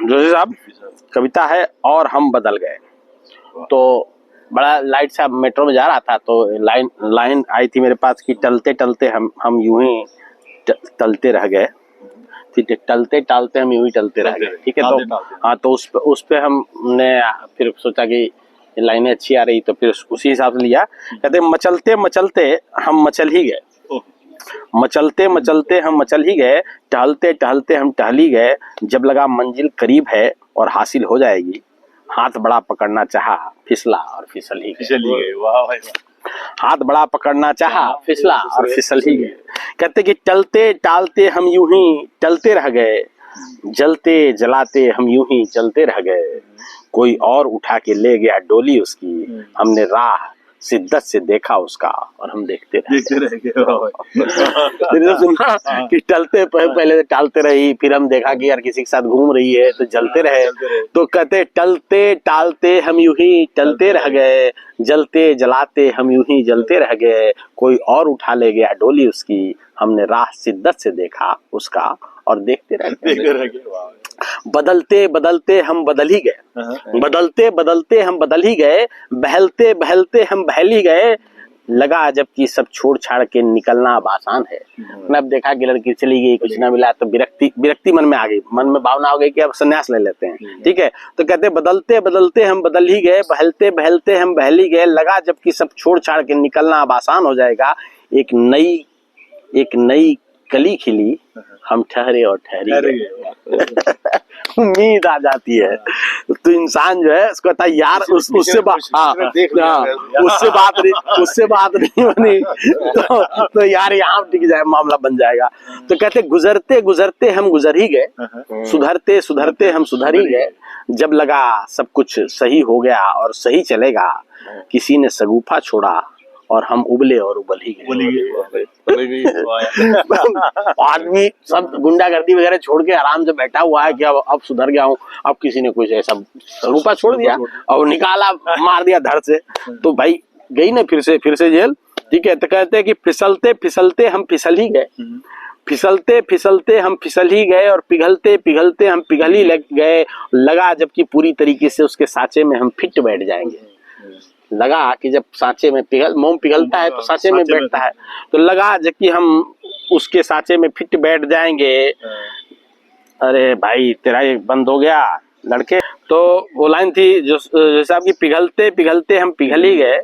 जोशी साहब, कविता है और हम बदल गए। तो बड़ा लाइट सा मेट्रो में जा रहा था तो लाइन आई थी मेरे पास कि टलते टलते हम यूं ही टलते रह गए। टलते टालते हम यूं ही टलते रह गए। ठीक है, तो हाँ, तो उस पे हमने फिर सोचा कि लाइनें अच्छी आ रही तो फिर उसी हिसाब से लिया। कहते मचलते मचलते हम मचल ही गए, मचलते मचलते हम मचल ही गए, टहलते टहलते हम टहल ही गए। जब लगा मंजिल करीब है और हासिल हो जाएगी, हाथ बड़ा पकड़ना चाहा फिसला और फिसल ही गए। वाह भाई, हाथ बड़ा पकड़ना चाहा फिसला और फिसल ही गए। कहते कि टलते टालते हम यूं ही टलते रह गए, जलते जलाते हम यूं ही जलते रह गए। कोई और उठा के ले गया डोली उसकी, हमने राह शिद्दत से देखा उसका और हम देखते रह गए। सुना कि टलते पहले टालते रही, फिर हम देखा कि यार किसी के साथ घूम रही है तो जलते रहे। तो कहते टलते टालते हम यूं ही टलते रह गए, जलते जलाते हम यूं ही जलते रह गए। कोई और उठा ले गया डोली उसकी, हमने राह शिद्दत से देखा उसका और देखते रह गए। बदलते बदलते हम बदल ही गए, बदलते बदलते हम बदल ही गए, बहलते बहलते हम बहल ही गए। लगा जबकि सब छोड़ छाड़ के निकलना अब आसान है। मैं अब देखा कि लड़की चली गई, कुछ ना मिला तो विरक्ति मन में आ गई, मन में भावना हो गई कि अब संन्यास ले लेते हैं। ठीक है, तो कहते बदलते बदलते हम बदल ही गए, बहलते बहलते हम बहल ही गए। लगा जबकि सब छोड़ छाड़ के निकलना अब आसान हो जाएगा। एक नई कली खिली, हम ठहरे और ठहरी गए। उम्मीद आ जाती है तो इंसान जो है उसको कहता है यार उससे बात नहीं बनी तो यार यहाँ टिक जाए, मामला बन जाएगा। तो कहते गुजरते गुजरते हम गुजर ही गए, सुधरते सुधरते हम सुधर ही गए। जब लगा सब कुछ सही हो गया और सही चलेगा, किसी ने सगुफा छोड़ा और हम उबले और उबल ही गए। आदमी सब गुंडागर्दी वगैरह छोड़ के आराम से बैठा हुआ है कि अब सुधर गया हूँ। अब किसी ने कुछ ऐसा रूपा छोड़ दिया और निकाला, मार दिया धड़ से, तो भाई गई ना फिर से जेल। ठीक है, तो कहते हैं कि फिसलते फिसलते हम फिसल ही गए, फिसलते फिसलते हम फिसल ही गए और पिघलते पिघलते हम पिघल ही गए। लगा जबकि पूरी तरीके से उसके सांचे में हम फिट बैठ जाएंगे। लगा कि जब सांचे में मोम पिघलता है तो सांचे में बैठता है, तो लगा जबकि हम उसके सांचे में फिट बैठ जाएंगे। अरे भाई तेरा ये बंद हो गया लड़के। तो वो लाइन थी जो साहब की, पिघलते पिघलते हम पिघल ही गए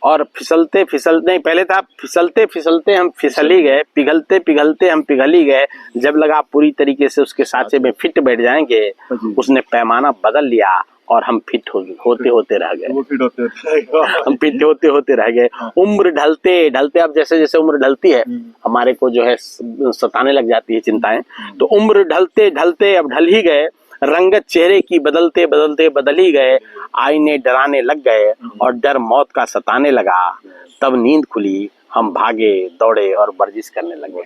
और फिसलते फिसलते, नहीं पहले था फिसलते फिसलते हम फिसल ही गए, पिघलते पिघलते हम पिघल ही गए। जब लगा पूरी तरीके से उसके सांचे में फिट बैठ जाएंगे, उसने पैमाना बदल लिया और हम फिट होते होते रह गए। हम फिट होते होते रह गए। उम्र ढलते ढलते, अब जैसे जैसे उम्र ढलती है हमारे को जो है सताने लग जाती है चिंताएं, तो उम्र ढलते ढलते अब ढल ही गए। रंगत चेहरे की बदलते बदलते बदल ही गए। आईने डराने लग गए और डर मौत का सताने लगा। तब नींद खुली, हम भागे दौड़े और वर्जिश करने लगे।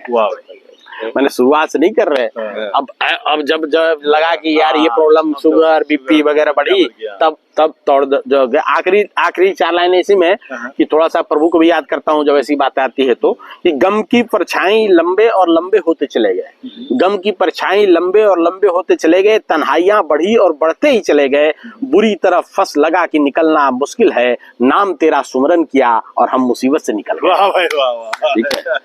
मैंने शुरुआत से नहीं कर रहे, अब जब लगा कि यार ये प्रॉब्लम शुगर बीपी वगैरह बढ़ी, तब तोड़ जो आखिरी 4 लाइन इसी में कि थोड़ा सा प्रभु को भी याद करता हूँ जब ऐसी बात आती है तो, कि गम की परछाई लंबे और लंबे होते चले गए, गम की परछाई लंबे और लंबे होते चले गए। तन्हाइयां बढ़ी और बढ़ते ही चले गए। बुरी तरह फंस लगा कि निकलना मुश्किल है। नाम तेरा सुमरन किया और हम मुसीबत से निकल गए। वाह भाई वाह। ठीक है।